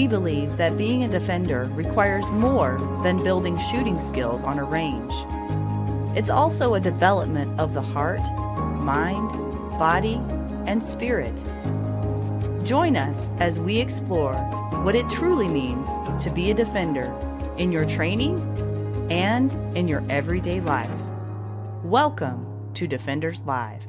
We believe that being a defender requires more than building shooting skills on a range. It's also a development of the heart, mind, body, and spirit. Join us as we explore what it truly means to be a defender in your training and in your everyday life. Welcome to Defenders Live.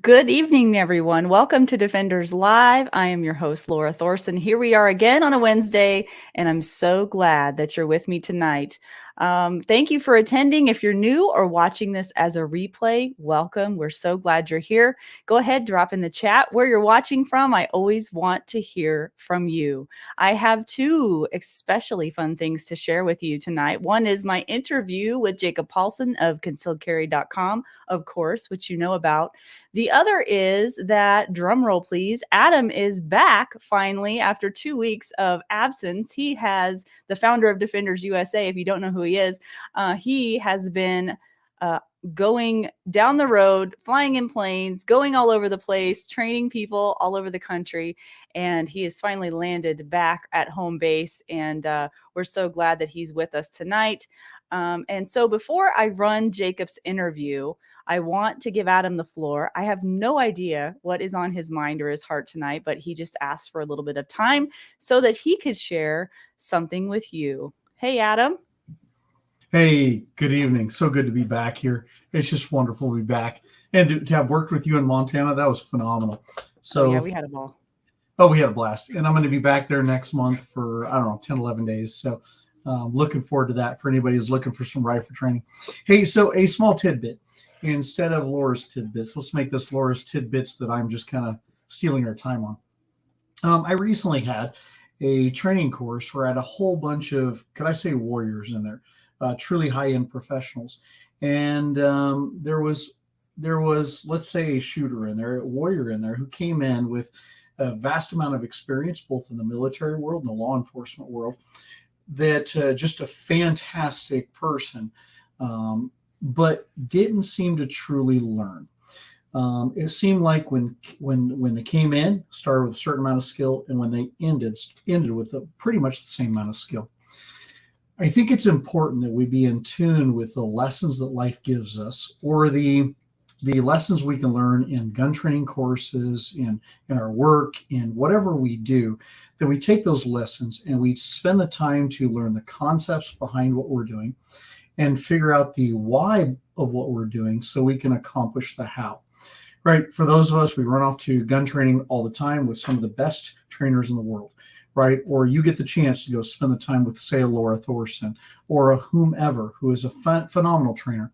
Good evening, everyone. Welcome to Defenders Live. I am your host, Laura Thorson. Here we are again on a Wednesday, and I'm so glad that you're with me tonight. Thank you for attending. If you're new or watching this as a replay, welcome. We're so glad you're here. Go ahead, drop in the chat where you're watching from. I always want to hear from you. I have two especially fun things to share with you tonight. One is my interview with Jacob Paulsen of concealedcarry.com, of course, which you know about. The other is that, drum roll please, Adam is back finally after 2 weeks of absence. He has, the founder of Defenders USA, if you don't know who he is, he has been going down the road, flying in planes, going all over the place, training people all over the country. And he has finally landed back at home base. And we're so glad that he's with us tonight. And so before I run Jacob's interview, I want to give Adam the floor. I have no idea what is on his mind or his heart tonight, but he just asked for a little bit of time so that he could share something with you. Hey, Adam. Hey, good evening. So good to be back here. It's just wonderful to be back. And to have worked with you in Montana, that was phenomenal. So yeah, we had a ball. Oh, we had a blast. And I'm going to be back there next month for, 10, 11 days. So looking forward to that for anybody who's looking for some rifle training. Hey, so a small tidbit. Instead of Laura's tidbits, let's make this Laura's tidbits that I'm just kind of stealing her time on. I recently had a training course where I had a whole bunch of, could I say warriors in there, truly high-end professionals. And there was, let's say, a shooter in there, a warrior in there who came in with a vast amount of experience, both in the military world and the law enforcement world, that just a fantastic person, but didn't seem to truly learn. It seemed like when they came in, started with a certain amount of skill, and when they ended with pretty much the same amount of skill. I think it's important that we be in tune with the lessons that life gives us, or the lessons we can learn in gun training courses, in our work, in whatever we do, that we take those lessons and we spend the time to learn the concepts behind what we're doing and figure out the why of what we're doing so we can accomplish the how. Right? For those of us, we run off to gun training all the time with some of the best trainers in the world, right? Or you get the chance to go spend the time with, say, a Laura Thorson or a whomever who is a phenomenal trainer.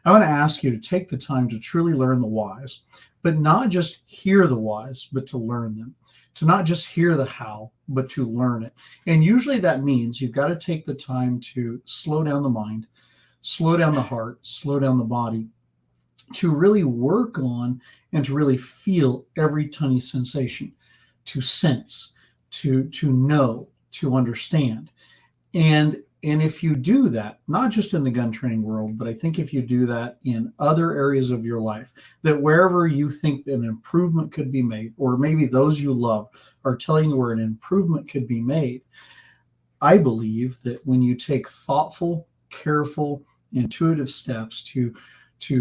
I want to ask you to take the time to truly learn the whys, but not just hear the whys, but to learn them. To not just hear the how, but to learn it. And usually that means you've got to take the time to slow down the mind, slow down the heart, slow down the body, to really work on and to really feel every tiny sensation, to sense, to know, to understand. And if you do that, not just in the gun training world, but I think if you do that in other areas of your life, that wherever you think an improvement could be made, or maybe those you love are telling you where an improvement could be made, I believe that when you take thoughtful, careful, intuitive steps to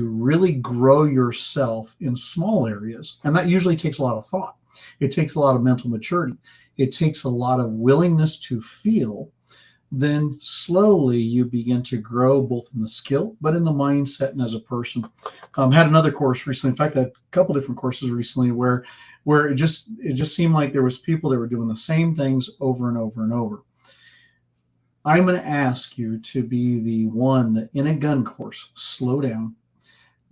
really grow yourself in small areas, and that usually takes a lot of thought. It takes a lot of mental maturity. It takes a lot of willingness to feel. Then slowly you begin to grow both in the skill, but in the mindset and as a person. Had another course recently. In fact, I had a couple different courses recently where it just seemed like there was people that were doing the same things over and over and over. I'm going to ask you to be the one that in a gun course, slow down,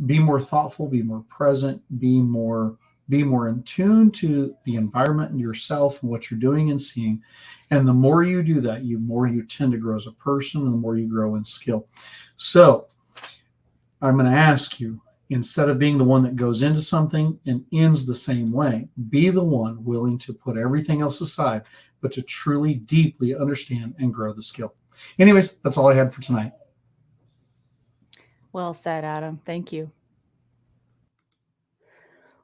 be more thoughtful, be more present, be more in tune to the environment and yourself and what you're doing and seeing. And the more you do that, the more you tend to grow as a person and the more you grow in skill. So I'm going to ask you, instead of being the one that goes into something and ends the same way, be the one willing to put everything else aside, but to truly, deeply understand and grow the skill. Anyways, that's all I had for tonight. Well said, Adam. Thank you.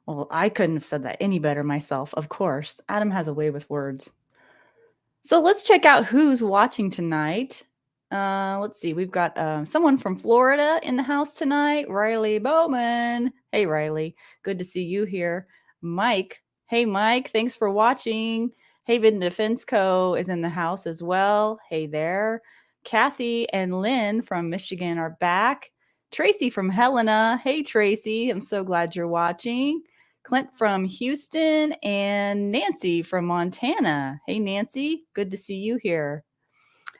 Well, I couldn't have said that any better myself, of course. Adam has a way with words. So let's check out who's watching tonight. Let's see. We've got someone from Florida in the house tonight, Riley Bowman. Hey, Riley. Good to see you here. Mike. Hey, Mike. Thanks for watching. Haven Defense Co. is in the house as well. Hey there. Kathy and Lynn from Michigan are back. Tracy from Helena. Hey, Tracy. I'm so glad you're watching. Clint from Houston, and Nancy from Montana. Hey, Nancy, good to see you here.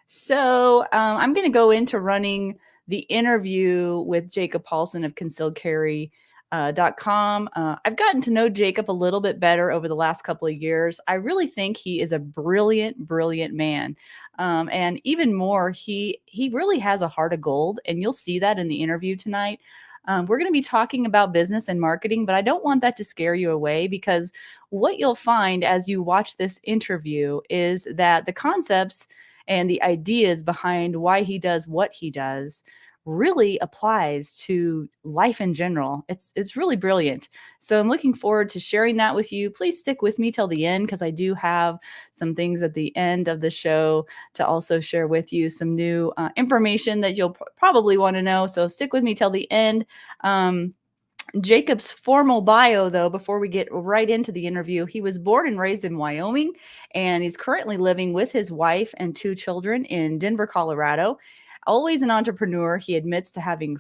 So I'm going to go into running the interview with Jacob Paulsen of concealedcarry.com. I've gotten to know Jacob a little bit better over the last couple of years. I really think he is a brilliant, brilliant man. And even more, he really has a heart of gold, and you'll see that in the interview tonight. We're going to be talking about business and marketing, but I don't want that to scare you away, because what you'll find as you watch this interview is that the concepts and the ideas behind why he does what he does really applies to life in general. It's really brilliant. So I'm looking forward to sharing that with you. Please stick with me till the end, because I do have some things at the end of the show to also share with you, some new information that you'll probably want to know. So stick with me till the end. Jacob's formal bio, though, before we get right into the interview, he was born and raised in Wyoming, and he's currently living with his wife and 2 children in Denver, Colorado. Always an entrepreneur, he admits to having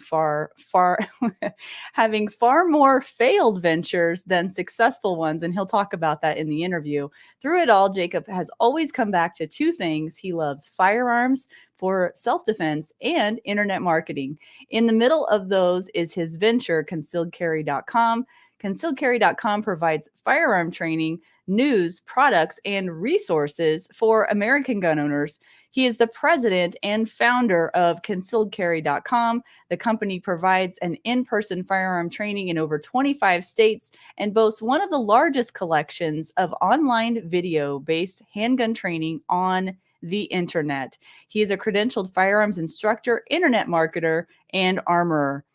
having far more failed ventures than successful ones, and he'll talk about that in the interview. Through it all, Jacob has always come back to 2 things. He loves firearms for self-defense and internet marketing. In the middle of those is his venture, credentialed.com. Credentialed.com provides firearm training, news, products, and resources for American gun owners. He is the president and founder of credentialed.com. The company provides an in-person firearm training in over 25 states and boasts one of the largest collections of online video-based handgun training on the internet. He is a credentialed firearms instructor, internet marketer, and armorer.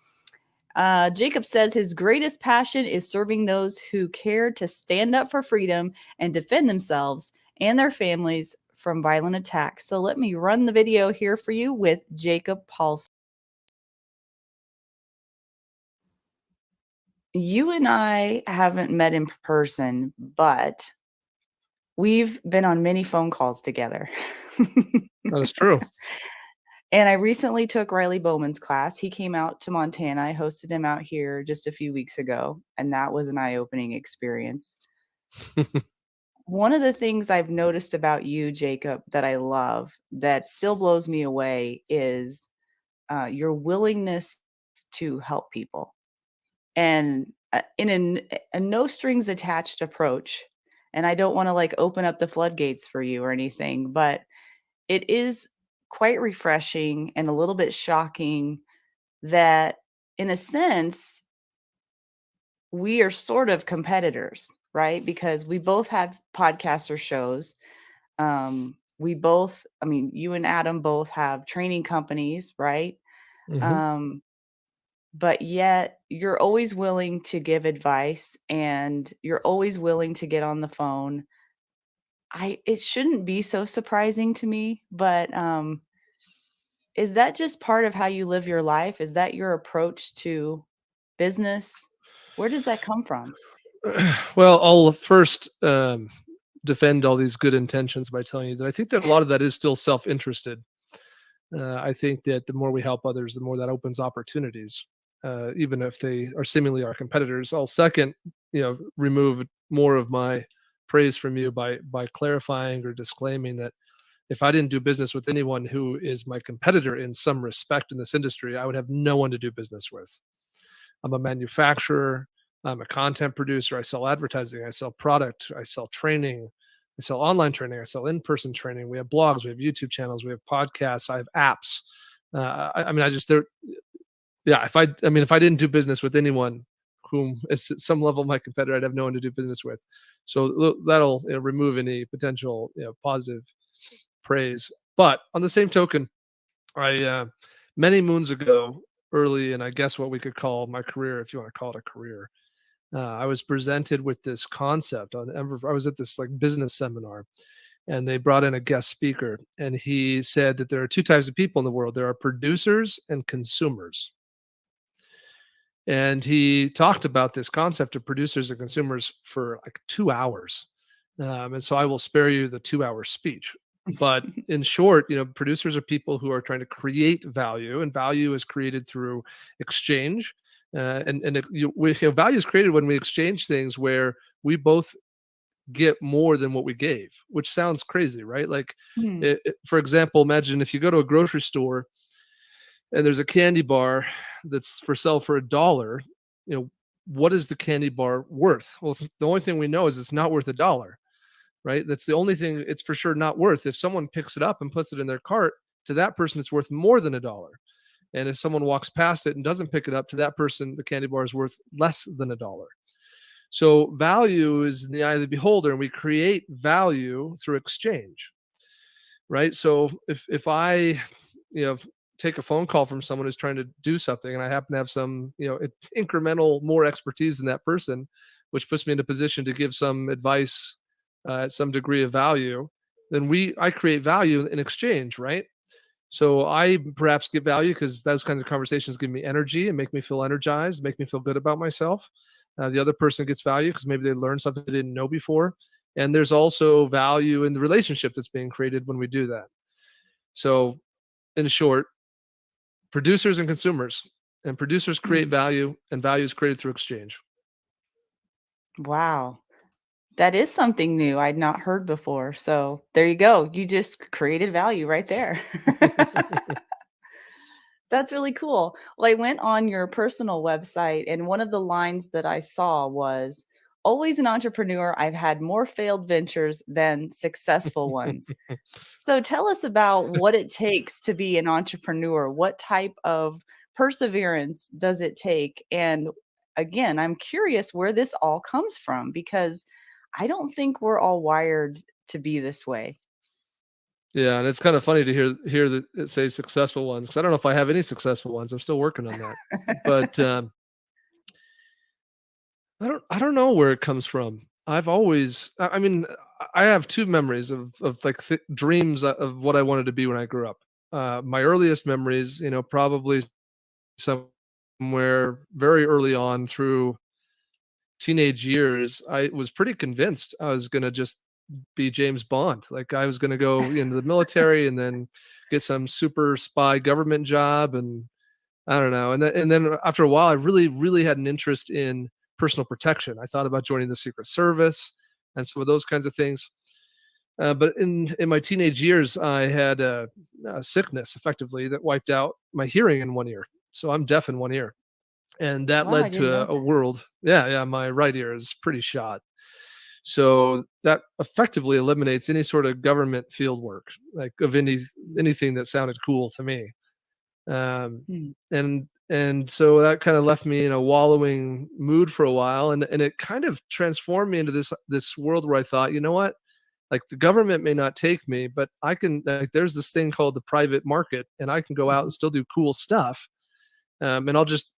Jacob says his greatest passion is serving those who care to stand up for freedom and defend themselves and their families from violent attacks. So let me run the video here for you with Jacob Paulsen. You and I haven't met in person, but we've been on many phone calls together. That is true. And I recently took Riley Bowman's class. He came out to Montana. I hosted him out here just a few weeks ago, and that was an eye-opening experience. One of the things I've noticed about you, Jacob, that I love, that still blows me away, is your willingness to help people. And in a no strings attached approach. And I don't want to like open up the floodgates for you or anything, but it is quite refreshing and a little bit shocking that, in a sense, we are sort of competitors, right? Because we both have podcasts or shows. We both, I mean, you and Adam both have training companies, right? Mhm. But yet you're always willing to give advice, and you're always willing to get on the phone. It shouldn't be so surprising to me, but is that just part of how you live your life? Is that your approach to business? Where does that come from? Well, I'll first defend all these good intentions by telling you that I think that a lot of that is still self-interested. I think that the more we help others, the more that opens opportunities, even if they are seemingly our competitors. I'll second, remove more of my praise from you by clarifying or disclaiming that if I didn't do business with anyone who is my competitor in some respect in this industry, I would have no one to do business with. I'm a manufacturer. I'm a content producer. I sell advertising. I sell product. I sell training. I sell online training. I sell in-person training. We have blogs. We have YouTube channels. We have podcasts. I have apps. If I didn't do business with anyone whom is at some level my competitor, I'd have no one to do business with. So that'll remove any potential positive praise. But on the same token, I many moons ago, early in I guess what we could call my career, if you want to call it a career, I was presented with this concept I was at this like business seminar, and they brought in a guest speaker, and he said that there are two types of people in the world. There are producers and consumers. And he talked about this concept of producers and consumers for like 2 hours. And so I will spare you the 2 hour speech. But in short, producers are people who are trying to create value, and value is created through exchange. Value is created when we exchange things where we both get more than what we gave, which sounds crazy, right? Like, Hmm. for example, imagine if you go to a grocery store and there's a candy bar that's for sale for $1. What is the candy bar worth? Well, the only thing we know is it's not worth $1, right? That's the only thing it's for sure not worth. If someone picks it up and puts it in their cart, to that person, it's worth more than $1. And if someone walks past it and doesn't pick it up, to that person, the candy bar is worth less than $1. So value is in the eye of the beholder, and we create value through exchange, right? So if I, you know, take a phone call from someone who's trying to do something, and I happen to have some, incremental more expertise than that person, which puts me in a position to give some advice at some degree of value, then I create value in exchange, right? So I perhaps give value because those kinds of conversations give me energy and make me feel energized, make me feel good about myself. The other person gets value because maybe they learned something they didn't know before. And there's also value in the relationship that's being created when we do that. So, in short, producers and consumers, and producers create Hmm. value, and value is created through exchange. Wow. That is something new I'd not heard before. So there you go. You just created value right there. That's really cool. Well, I went on your personal website, and one of the lines that I saw was, always an entrepreneur. I've had more failed ventures than successful ones. So tell us about what it takes to be an entrepreneur. What type of perseverance does it take? And again, I'm curious where this all comes from because I don't think we're all wired to be this way. Yeah, and it's kind of funny to hear that it says successful ones, because I don't know if I have any successful ones. I'm still working on that. But I don't know where it comes from. I've always I mean, I have two memories of like dreams of what I wanted to be when I grew up. My earliest memories, probably somewhere very early on through teenage years, I was pretty convinced I was gonna just be James Bond. Like, I was gonna go into the military and then get some super spy government job, and I don't know. And then after a while, I really, really had an interest in personal protection. I thought about joining the Secret Service and some of those kinds of things. But in my teenage years, I had a sickness effectively that wiped out my hearing in one ear. So I'm deaf in one ear, and that Wow, I led didn't to know a that. world. Yeah, yeah, my right ear is pretty shot. So that effectively eliminates any sort of government field work, like of anything that sounded cool to me. Um, Hmm. and so that kind of left me in a wallowing mood for a while, and it kind of transformed me into this world where I thought, you know what? Like, the government may not take me, but I can, like, there's this thing called the private market, and I can go out Mhm. and still do cool stuff. And I'll just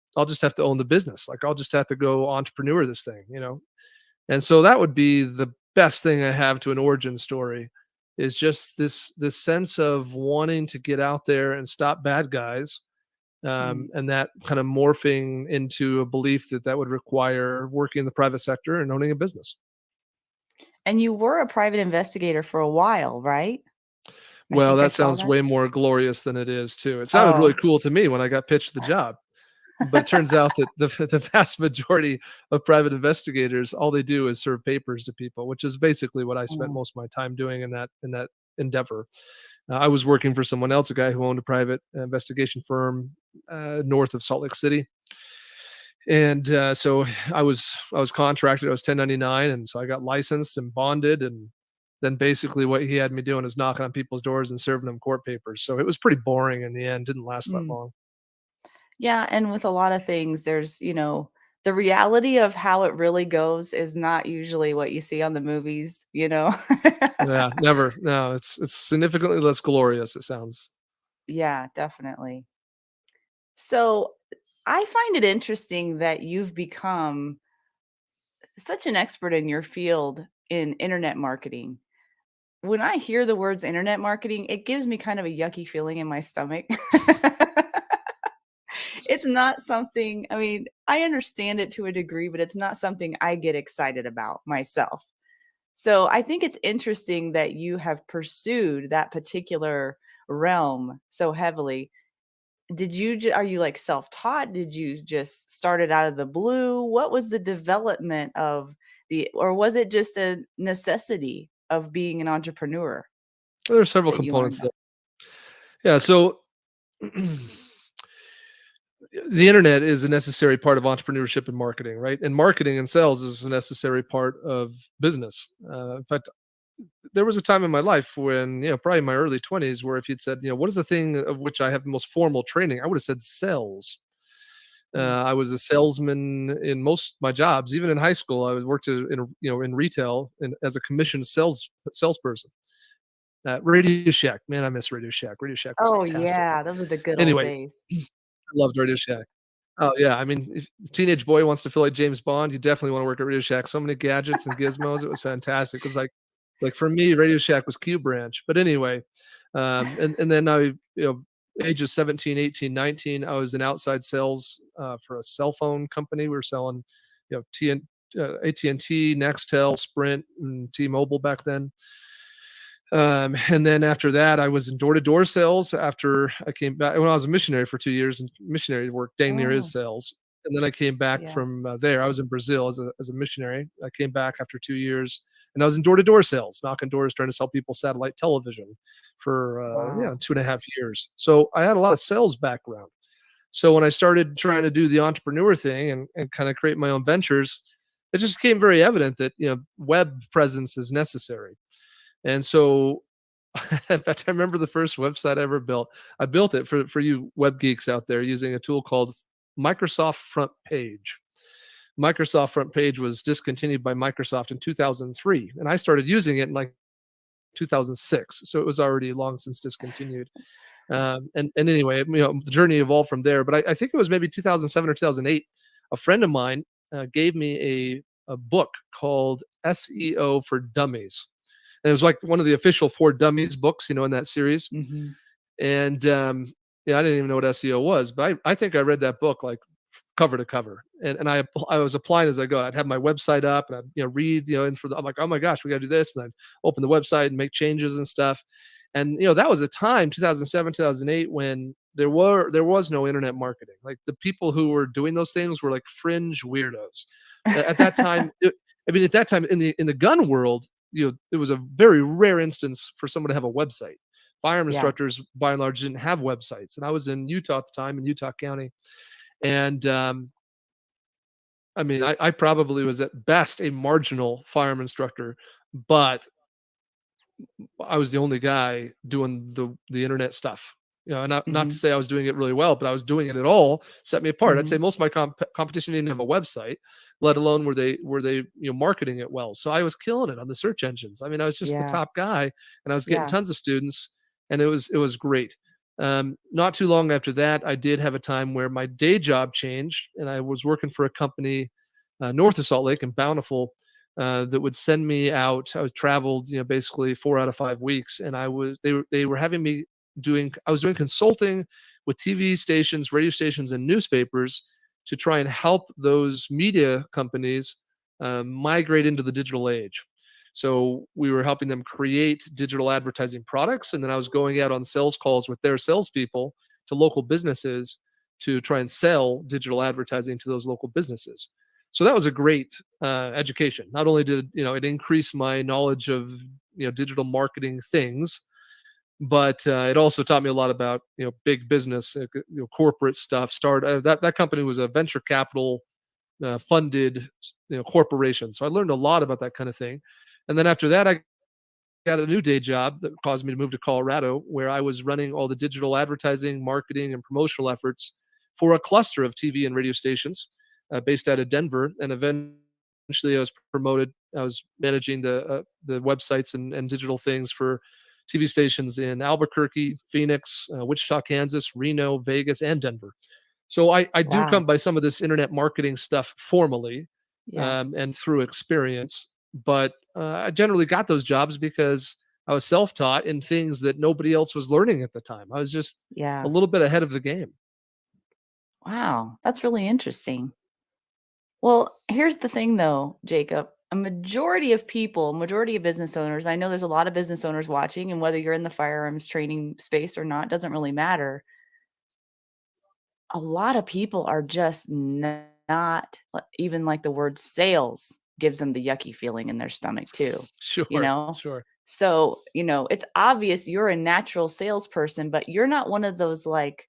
have to own the business. Like, I'll just have to go entrepreneur this thing. And so that would be the best thing I have to an origin story, is just this sense of wanting to get out there and stop bad guys, Mm. and that kind of morphing into a belief that that would require working in the private sector and owning a business. And you were a private investigator for a while, right? I Well, think I that saw sounds that. way more glorious than it is too. It sounded really Oh. cool to me when I got pitched the job. But it turns out that the vast majority of private investigators, all they do is serve papers to people, which is basically what I spent Oh. most of my time doing in that endeavor. I was working for someone else, a guy who owned a private investigation firm north of Salt Lake City, and so I was contracted. I was 1099, and so I got licensed and bonded, and then basically what he had me doing is knocking on people's doors and serving them court papers. So it was pretty boring in the end. Didn't last that Mm. long. Yeah, and with a lot of things, there's, the reality of how it really goes is not usually what you see on the movies. Yeah, never. No, it's significantly less glorious, it sounds. Yeah, definitely. So I find it interesting that you've become such an expert in your field in internet marketing. When I hear the words internet marketing, it gives me kind of a yucky feeling in my stomach. It's not something, I mean, I understand it to a degree, but it's not something I get excited about myself. So I think it's interesting that you have pursued that particular realm so heavily. Are you like self-taught? Did you just start it out of the blue? What was the development of or was it just a necessity of being an entrepreneur There are several that you learned components that? there. Yeah. So the internet is a necessary part of entrepreneurship and marketing, right? And marketing and sales is a necessary part of business. In fact, there was a time in my life when, probably in my early 20s, where if you'd said, what is the thing of which I have the most formal training, I would have said sales. Mm. I was a salesman in most of my jobs. Even in high school, I worked in retail and as a commissioned salesperson. Radio Shack, man, I miss Radio Shack. Radio Shack was Oh, fantastic. yeah, those are the good old Anyway, days. I loved Radio Shack. Oh yeah, I mean, if a teenage boy wants to feel like James Bond, you definitely want to work at Radio Shack. So many gadgets and gizmos. It was fantastic. It's like for me, Radio Shack was Q Branch. But anyway, and then ages 17, 18, 19, I was in outside sales for a cell phone company. We were selling, AT&T, Nextel, Sprint, and T-Mobile back then. And then after that, I was in door-to-door sales after I came back. When I was a missionary for 2 years, and missionary work dang near is Oh, sales. And then I came back yeah. from there. I was in Brazil as a missionary. I came back after 2 years, and I was in door-to-door sales, knocking doors, trying to sell people satellite television for Wow. 2.5 years. So I had a lot of sales background. So when I started trying to do the entrepreneur thing and kind of create my own ventures, it just became very evident that web presence is necessary. And so, in fact, I remember the first website I ever built. I built it for you web geeks out there using a tool called Microsoft Front Page. Microsoft Front Page was discontinued by Microsoft in 2003, and I started using it in like 2006. So it was already long since discontinued. And anyway, the journey evolved from there. But I think it was maybe 2007 or 2008. A friend of mine gave me a book called SEO for Dummies. And it was like one of the official For Dummies books, in that series. Mhm. And I didn't even know what SEO was, but I think I read that book like cover to cover. And I was applying as I go. I'd have my website up and I'd read, and I'm like, oh my gosh, we got to do this. And I'd open the website and make changes and stuff. And that was a time, 2007, 2008, when there was no internet marketing. Like the people who were doing those things were like fringe weirdos. At that time, at that time in the gun world, it was a very rare instance for someone to have a website. Firearm Yeah. instructors, by and large, didn't have websites. And I was in Utah at the time, in Utah County. And I probably was at best a marginal firearm instructor, but I was the only guy doing the internet stuff. And not to Mhm. say I was doing it really well, but I was doing it at all. Set me apart. I'd say Mhm. most of my competition didn't have a website, let alone were they marketing it well. So I was killing it on the search engines. I was just the Yeah. top guy, and I was getting Yeah. tons of students, and it was great. Not too long after that, I did have a time where my day job changed, and I was working for a company north of Salt Lake in Bountiful that would send me out. I was traveled, basically 4 out of 5 weeks, and they were having me I was doing consulting with TV stations, radio stations, and newspapers to try and help those media companies migrate into the digital age. So we were helping them create digital advertising products, and then I was going out on sales calls with their salespeople to local businesses to try and sell digital advertising to those local businesses. So that was a great education. Not only did it increase my knowledge of digital marketing things, but it also taught me a lot about big business, corporate stuff. That company was a venture capital funded corporation, so I learned a lot about that kind of thing. And then after that, I got a new day job that caused me to move to Colorado, where I was running all the digital advertising, marketing, and promotional efforts for a cluster of TV and radio stations based out of Denver. And eventually, I was promoted. I was managing the websites and digital things for TV stations in Albuquerque, Phoenix, Wichita, Kansas, Reno, Vegas, and Denver. So I do Wow. come by some of this internet marketing stuff formally. Yeah. and through experience. But I generally got those jobs because I was self-taught in things that nobody else was learning at the time. I was just a Yeah. little bit ahead of the game. Wow. That's really interesting. Well, here's the thing though, Jacob. A majority of people, majority of business owners, I know there's a lot of business owners watching, and whether you're in the firearms training space or not, doesn't really matter. A lot of people are just not even like the word sales gives them the yucky feeling in their stomach too, you Sure, know? sure. So, it's obvious you're a natural salesperson, but you're not one of those like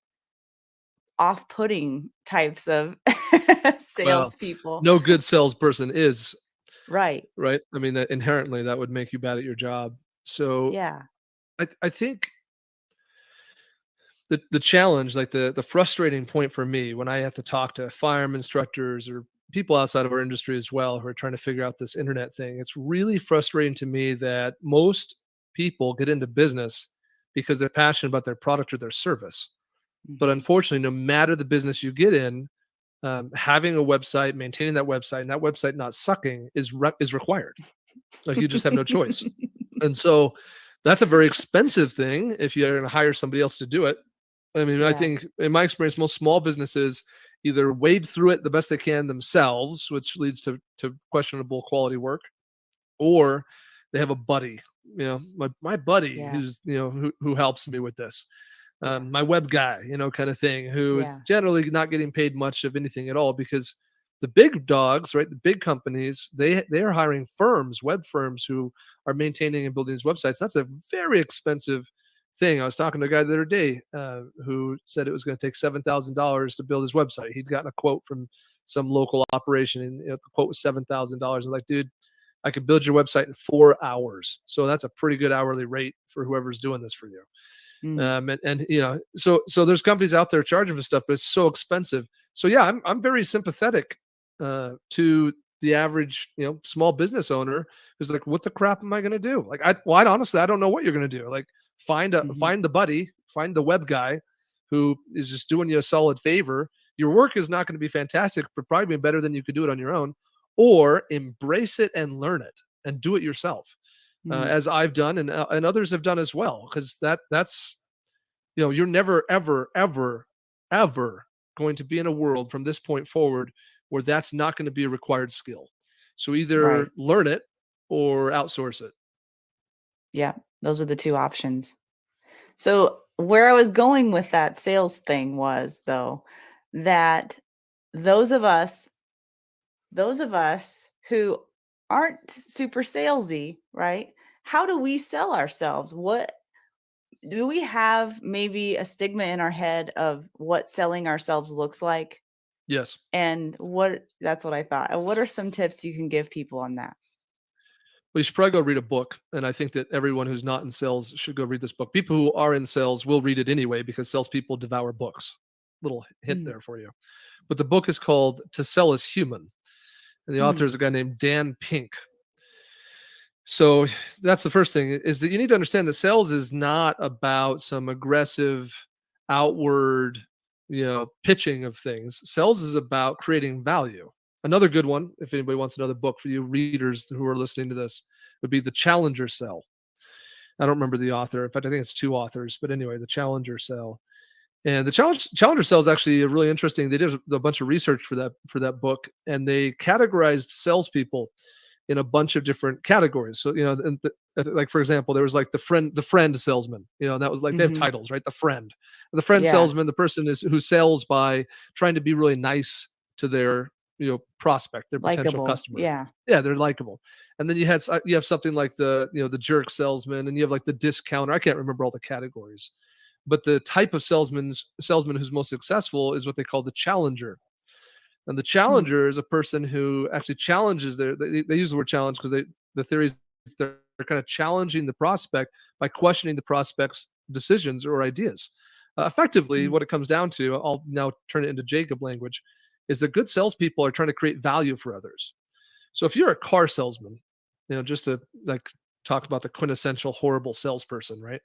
off-putting types of Well, salespeople. no good salesperson is, Right. right? I mean, that inherently that would make you bad at your job. So Yeah. I think the challenge, like the frustrating point for me when I have to talk to firearm instructors or people outside of our industry as well who are trying to figure out this internet thing, it's really frustrating to me that most people get into business because they're passionate about their product or their service. But Mhm. unfortunately, no matter the business you get in, having a website, maintaining that website, and that website not sucking is required. Like you just have no choice. And so that's a very expensive thing if you're going to hire somebody else to do it. I mean, I Yeah. think in my experience, most small businesses either wade through it the best they can themselves, which leads to questionable quality work, or they have a buddy. My buddy Yeah. who's who helps me with this, Yeah. my web guy, kind of thing, who is Yeah. generally not getting paid much of anything at all because the big dogs, right, the big companies, they are hiring firms, web firms who are maintaining and building these websites. That's a very expensive thing. I was talking to a guy the other day who said it was going to take $7,000 to build his website. He'd gotten a quote from some local operation, and the quote was $7,000. I'm like, dude, I could build your website in 4 hours. So that's a pretty good hourly rate for whoever's doing this for you. Mm. And so there's companies out there charging for stuff, but it's so expensive. So yeah, I'm very sympathetic to the average small business owner who's like, what the crap am I going to do? Like, I honestly, I don't know what you're going to do. Like, Mhm. find the buddy, find the web guy who is just doing you a solid favor. Your work is not going to be fantastic, but probably better than you could do it on your own. Or embrace it and learn it and do it yourself, Mm. as I've done and others have done as well. Because that's you're never ever ever ever going to be in a world from this point forward where that's not going to be a required skill. So either Right. learn it or outsource it. Yeah. Those are the two options. So where I was going with that sales thing was though that those of us those of us who aren't super salesy, right? How do we sell ourselves? What do we have maybe a stigma in our head of what selling ourselves looks like? Yes. And that's what I thought. And what are some tips you can give people on that? Well, you should probably go read a book. And I think that everyone who's not in sales should go read this book. People who are in sales will read it anyway because salespeople devour books. Little hint Mm. there for you. But the book is called To Sell is Human. And the author is Mm. a guy named Dan Pink. So that's the first thing, is that you need to understand that sales is not about some aggressive outward, pitching of things. Sales is about creating value. Another good one, if anybody wants another book for you readers who are listening to this, would be The Challenger Sell. I don't remember the author. In fact, I think it's two authors, but anyway, The Challenger Sell. And the Challenger Sell is actually really interesting. They did a bunch of research for that book, and they categorized salespeople in a bunch of different categories. So like for example, there was like the friend salesman. That was like they have Mhm. titles, right? The friend Yeah. salesman. The person is who sells by trying to be really nice to their prospect, their potential Likable. customer. Yeah. Yeah, they're likable. And then you have something like the jerk salesman, and you have like the discounter. I can't remember all the categories, but the type of salesman who's most successful is what they call the challenger. And the Hmm. challenger is a person who actually challenges they use the word challenge because the theory is they're kind of challenging the prospect by questioning the prospect's decisions or ideas. Effectively, Mm. what it comes down to, I'll now turn it into Jacob language, is that good salespeople are trying to create value for others. So if you're a car salesman, just to like talk about the quintessential horrible salesperson, right?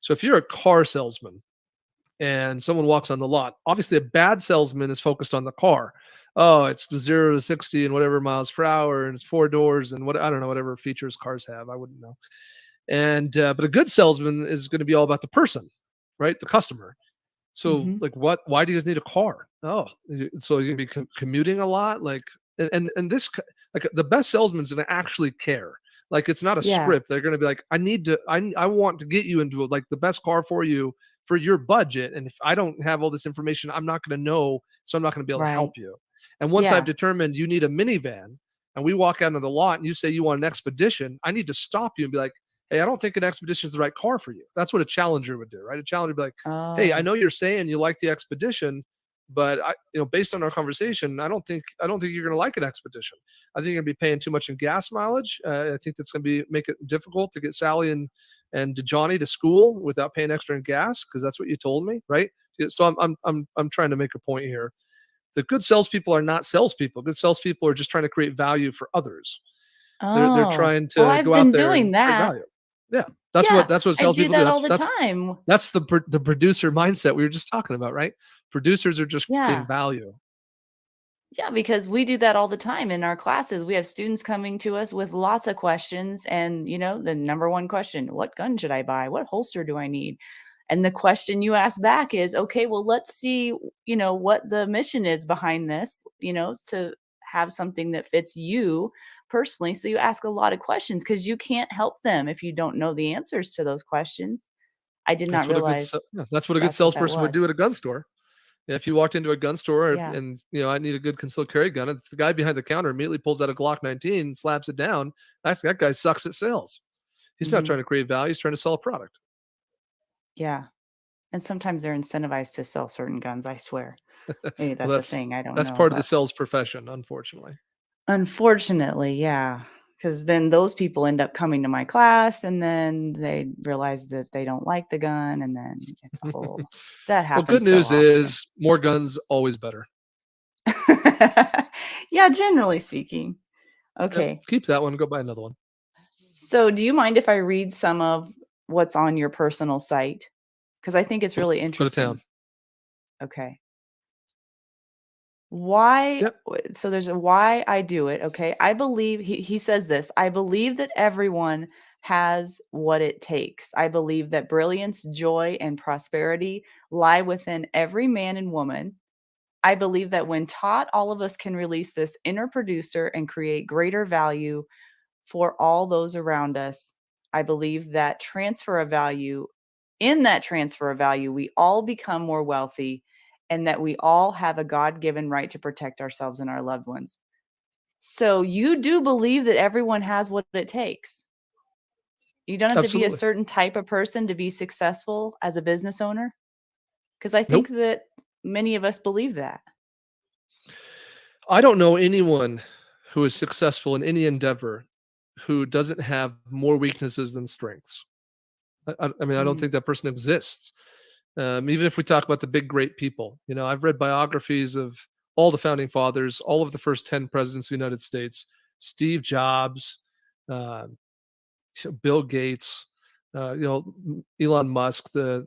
So if you're a car salesman, and someone walks on the lot. Obviously, a bad salesman is focused on the car. Oh, it's 0 to 60 and whatever miles per hour, and it's 4 doors and I don't know, whatever features cars have. I wouldn't know. And but a good salesman is going to be all about the person, right? The customer. So Mhm. like, why do you guys need a car? Oh, so you're gonna be commuting a lot, like, and this like the best salesman's gonna actually care. Like, it's not a Yeah, script. They're gonna be like, I want to get you into like the best car for you for your budget, and if I don't have all this information, I'm not gonna know, so I'm not gonna be able to right. help you. And once I've Yeah. determined you need a minivan, and we walk out into the lot, and you say you want an Expedition, I need to stop you and be like, hey, I don't think an Expedition is the right car for you. That's what a Challenger would do, right? A Challenger would be like, hey, I Oh, know you're saying you like the Expedition, but based on our conversation, I don't think you're going to like an Expedition. I think you're going to be paying too much in gas mileage. I think that's going to make it difficult to get Sally and Johnny to school without paying extra in gas, because that's what you told me, right? So I'm trying to make a point here. The good salespeople are not salespeople. Good salespeople are just trying to create value for others. They're oh. trying Well, to I've go out been there doing and create that. value. Yeah, Yeah, that's what I do salespeople do. that all That's the that's time. that's the producer mindset we were just talking about, right? Producers are just creating Yeah. value. Yeah, because we do that all the time in our classes. We have students coming to us with lots of questions. And, the number one question, what gun should I buy? What holster do I need? And the question you ask back is, okay, well, let's see, what the mission is behind this, to have something that fits you personally. So you ask a lot of questions because you can't help them if you don't know the answers to those questions. I did not realize That's what a good that's what that salesperson would was. do at a gun store. If you walked into a gun store Yeah. and I need a good concealed carry gun, and the guy behind the counter immediately pulls out a Glock 19 and slaps it down, that guy sucks at sales. He's not Hmm. trying to create value. He's trying to sell a product. Yeah. And sometimes they're incentivized to sell certain guns, I swear. Maybe Well, that's a thing, I don't that's know, part of the but sales profession, unfortunately. unfortunately, yeah, because then those people end up coming to my class, and then they realize that they don't like the gun, and then it's a whole that Well, good happens so news often. is more guns always better. Yeah, generally speaking. Yep, Okay. keep that one. Go buy another one. So do you mind if I read some of what's on your personal site? Because I think it's really Go to interesting. town. Okay. Why Yep. so there's a why I do it, okay? I believe he says this, "I believe that everyone has what it takes. I believe that brilliance, joy, and prosperity lie within every man and woman. I believe that when taught, all of us can release this inner producer and create greater value for all those around us. I believe that in that transfer of value, we all become more wealthy and that we all have a God given right to protect ourselves and our loved ones." So you do believe that everyone has what it takes. You don't have to be a Absolutely. certain type of person to be successful as a business owner. Because I think Nope. that many of us believe that. I don't know anyone who is successful in any endeavor who doesn't have more weaknesses than strengths. I mean, I don't Mm, think that person exists. Even if we talk about the big, great people, I've read biographies of all the founding fathers, all of the first 10 presidents of the United States, Steve Jobs, uh, Bill Gates, Elon Musk, the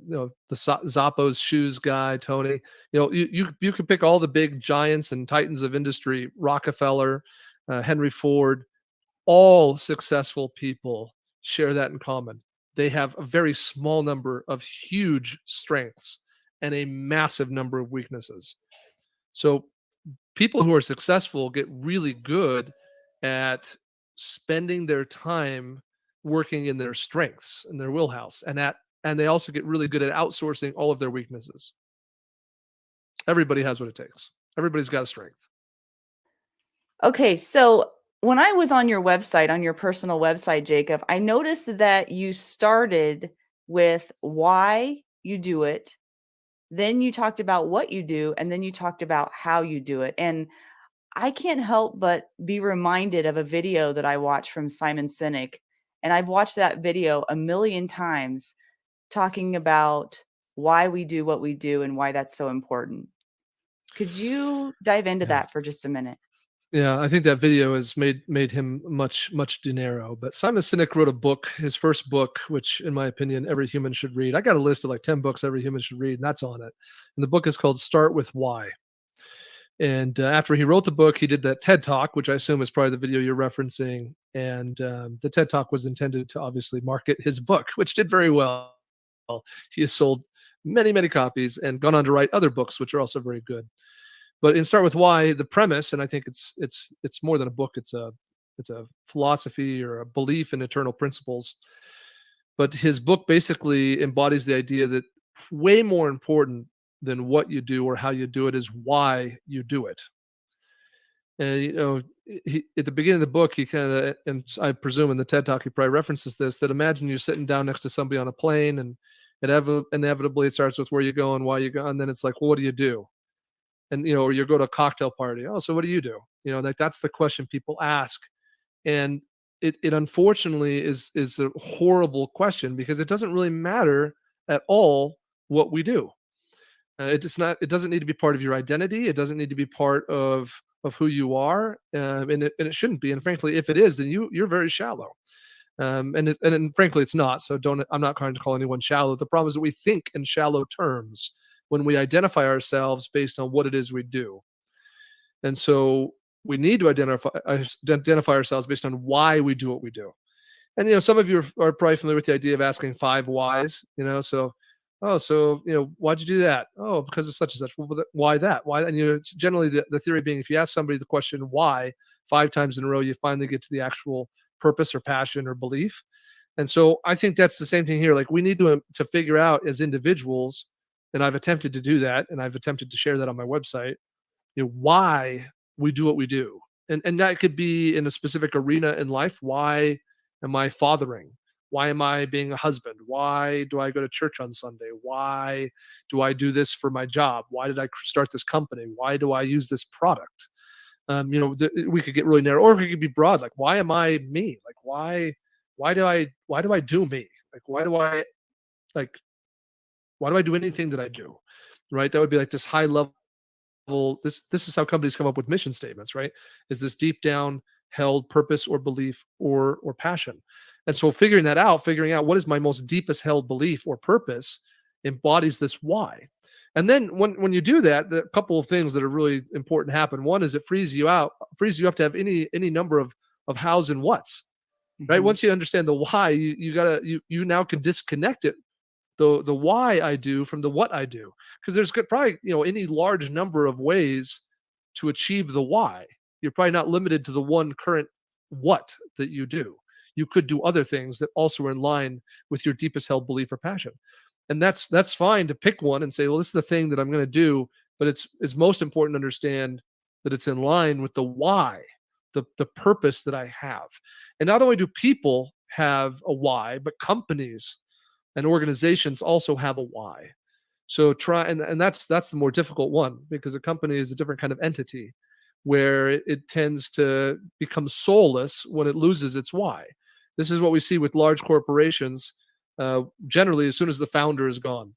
Zappos shoes guy, Tony. You could pick all the big giants and titans of industry, Rockefeller, Henry Ford. All successful people share that in common. They have a very small number of huge strengths and a massive number of weaknesses. So people who are successful get really good at spending their time working in their strengths and their wheelhouse, and they also get really good at outsourcing all of their weaknesses. Everybody has what it takes. Everybody's got a strength. Okay, so when I was on your website, on your personal website, Jacob, I noticed that you started with why you do it, then you talked about what you do, and then you talked about how you do it. And I can't help but be reminded of a video that I watched from Simon Sinek. And I've watched that video a million times talking about why we do what we do and why that's so important. Could you dive into Yeah. that for just a minute? Yeah, I think that video has made him much dinero. But Simon Sinek wrote a book, his first book, which in my opinion every human should read. I got a list of like 10 books every human should read, and that's on it. And the book is called Start with Why. And after he wrote the book, he did that TED Talk, which I assume is probably the video you're referencing. And the TED Talk was intended to obviously market his book, which did very well. He has sold many copies and gone on to write other books, which are also very good. But in Start with Why, the premise, and I think it's more than a book; it's a philosophy or a belief in eternal principles. But his book basically embodies the idea that way more important than what you do or how you do it is why you do it. And at the beginning of the book, he kind of, and I presume in the TED Talk, he probably references this. That imagine you're sitting down next to somebody on a plane, and inevitably it starts with where you go and why you go, and then it's like, well, what do you do? And or you go to a cocktail party. Oh, so what do you do? Like that's the question people ask, and it unfortunately is a horrible question because it doesn't really matter at all what we do. It's not. It doesn't need to be part of your identity. It doesn't need to be part of who you are, and it shouldn't be. And frankly, if it is, then you're very shallow. And frankly, it's not. So don't. I'm not trying to call anyone shallow. The problem is that we think in shallow terms when we identify ourselves based on what it is we do. And so we need to identify ourselves based on why we do what we do. And some of you are probably familiar with the idea of asking 5 whys. So why'd you do that? Oh, because of such and such. Well, why that? Why? And it's generally the theory being if you ask somebody the question why 5 times in a row, you finally get to the actual purpose or passion or belief. And so I think that's the same thing here. Like we need to figure out as individuals, and I've attempted to do that, and I've attempted to share that on my website, why we do what we do. And that could be in a specific arena in life. Why am I fathering? Why am I being a husband? Why do I go to church on Sunday? Why do I do this for my job? Why did I start this company? Why do I use this product? We could get really narrow, or we could be broad. Like, why am I me? Like, why do I do me? Like, like, why do I do anything that I do? Right? That would be like this high level. This is how companies come up with mission statements, right? Is this deep down held purpose or belief or passion? And so figuring out what is my most deepest held belief or purpose embodies this why. And then when you do that, a couple of things that are really important happen. One is it frees you up to have any number of hows and whats, right? Mhm. Once you understand the why, you now can disconnect it, the why I do from the what I do, because there's probably any large number of ways to achieve the why. You're probably not limited to the one current what that you do. You could do other things that also are in line with your deepest held belief or passion, and that's fine to pick one and say, well, this is the thing that I'm going to do. But it's most important to understand that it's in line with the why, the purpose that I have. And not only do people have a why, but companies and organizations also have a why. So and that's the more difficult one, because a company is a different kind of entity where it tends to become soulless when it loses its why. This is what we see with large corporations. Generally, as soon as the founder is gone,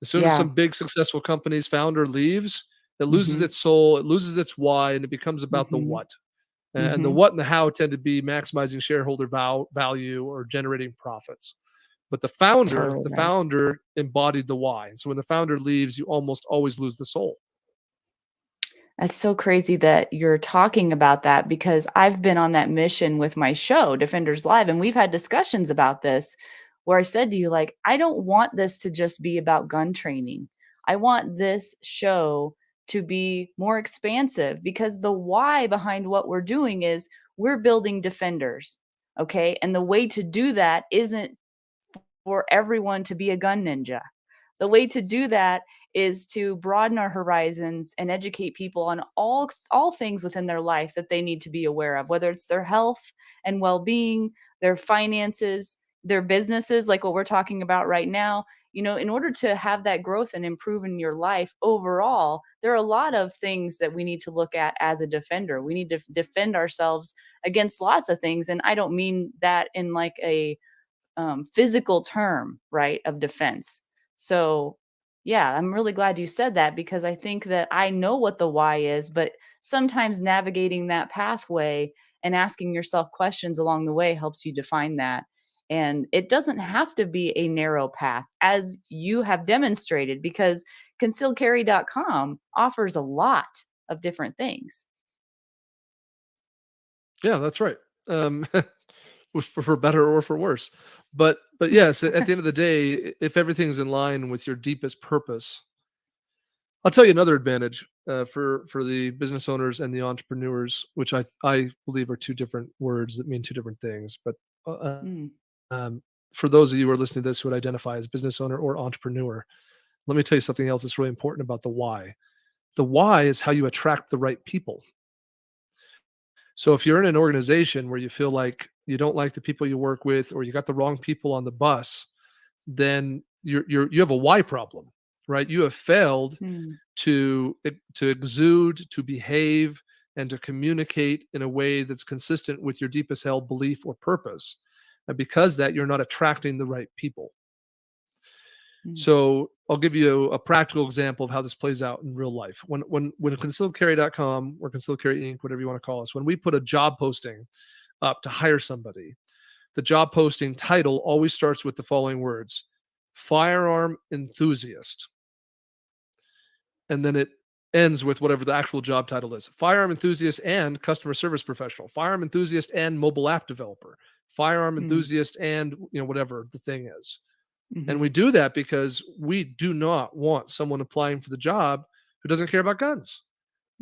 as soon as Yeah. some big successful company's founder leaves, it loses Mhm. its soul, it loses its why, and it becomes about the Mhm. what. And the Mhm. what and the how tend to be maximizing shareholder value or generating profits. But Totally the right. founder embodied the why. And so when the founder leaves, you almost always lose the soul. That's so crazy that you're talking about that because I've been on that mission with my show, Defenders Live, and we've had discussions about this where I said to you, like, I don't want this to just be about gun training. I want this show to be more expansive because the why behind what we're doing is we're building defenders. Okay. And the way to do that isn't for everyone to be a gun ninja. The way to do that is to broaden our horizons and educate people on all things within their life that they need to be aware of, whether it's their health and well-being, their finances, their businesses, like what we're talking about right now. In order to have that growth and improve in your life overall, there are a lot of things that we need to look at as a defender. We need to defend ourselves against lots of things. And I don't mean that in like a physical term, right, of defense. So, yeah, I'm really glad you said that because I think that I know what the why is, but sometimes navigating that pathway and asking yourself questions along the way helps you define that. And it doesn't have to be a narrow path, as you have demonstrated, because concealedcarry.com offers a lot of different things. Yeah, that's right. For better or for worse. But yes, at the end of the day, if everything's in line with your deepest purpose, I'll tell you another advantage for the business owners and the entrepreneurs, which I believe are two different words that mean two different things. But uh, Mm, um, for those of you who are listening to this who would identify as business owner or entrepreneur, let me tell you something else that's really important about the why. The why is how you attract the right people. So if you're in an organization where you feel like you don't like the people you work with, or you got the wrong people on the bus, then you have a why problem, right? You have failed mm, to exude, to behave, and to communicate in a way that's consistent with your deepest held belief or purpose. And because that, you're not attracting the right people. mm, So I'll give you a practical example of how this plays out in real life. When concealedcarry.com or Concealed Carry Inc., whatever you want to call us, when we put a job posting up to hire somebody, the job posting title always starts with the following words: firearm enthusiast. And then it ends with whatever the actual job title is: firearm enthusiast and customer service professional, firearm enthusiast and mobile app developer, firearm mm, enthusiast and whatever the thing is. And we mhm, do that because we do not want someone applying for the job who doesn't care about guns.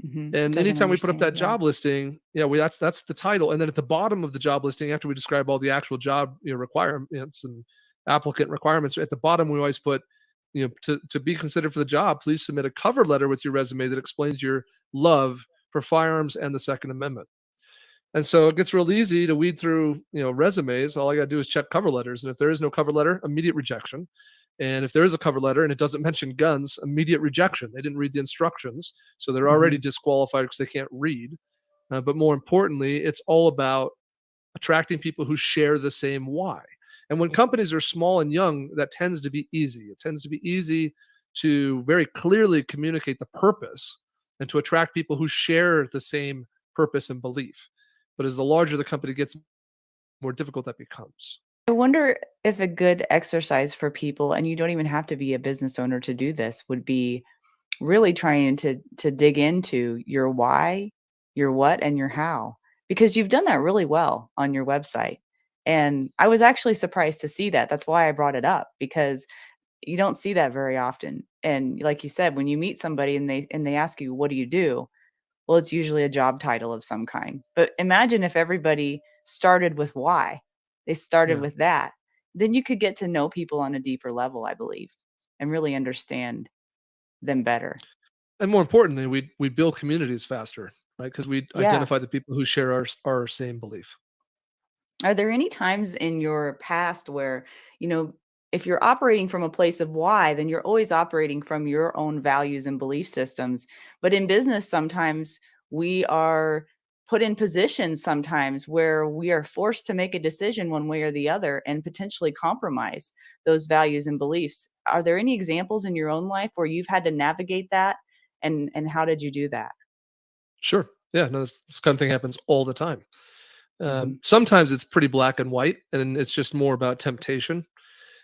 mhm. And Doesn't anytime we put up understand. that Yeah. job listing, that's the title. And then at the bottom of the job listing, after we describe all the actual job requirements and applicant requirements, at the bottom we always put, to be considered for the job, please submit a cover letter with your resume that explains your love for firearms and the Second Amendment. And so it gets real easy to weed through, resumes. All I got to do is check cover letters. And if there is no cover letter, immediate rejection. And if there is a cover letter and it doesn't mention guns, immediate rejection. They didn't read the instructions, so they're already Mhm, disqualified because they can't read. But more importantly, it's all about attracting people who share the same why. And when companies are small and young, that tends to be easy. It tends to be easy to very clearly communicate the purpose and to attract people who share the same purpose and belief. But as the larger the company gets, more difficult that becomes. I wonder if a good exercise for people, and you don't even have to be a business owner to do this, would be really trying to dig into your why, your what, and your how, because you've done that really well on your website. And I was actually surprised to see that. That's why I brought it up, because you don't see that very often. And like you said, when you meet somebody and they ask you, "What do you do?" Well, it's usually a job title of some kind. But imagine if everybody started with why. They started Yeah. with that. Then you could get to know people on a deeper level, I believe, and really understand them better. And more importantly, we build communities faster, right? Because we Yeah. identify the people who share our same belief. Are there any times in your past where, you know, if you're operating from a place of why, then you're always operating from your own values and belief systems. But in business, sometimes we are put in positions sometimes where we are forced to make a decision one way or the other and potentially compromise those values and beliefs. Are there any examples in your own life where you've had to navigate that, and how did you do that? Sure. Yeah. No, this kind of thing happens all the time. Mhm. Sometimes it's pretty black and white, and it's just more about temptation.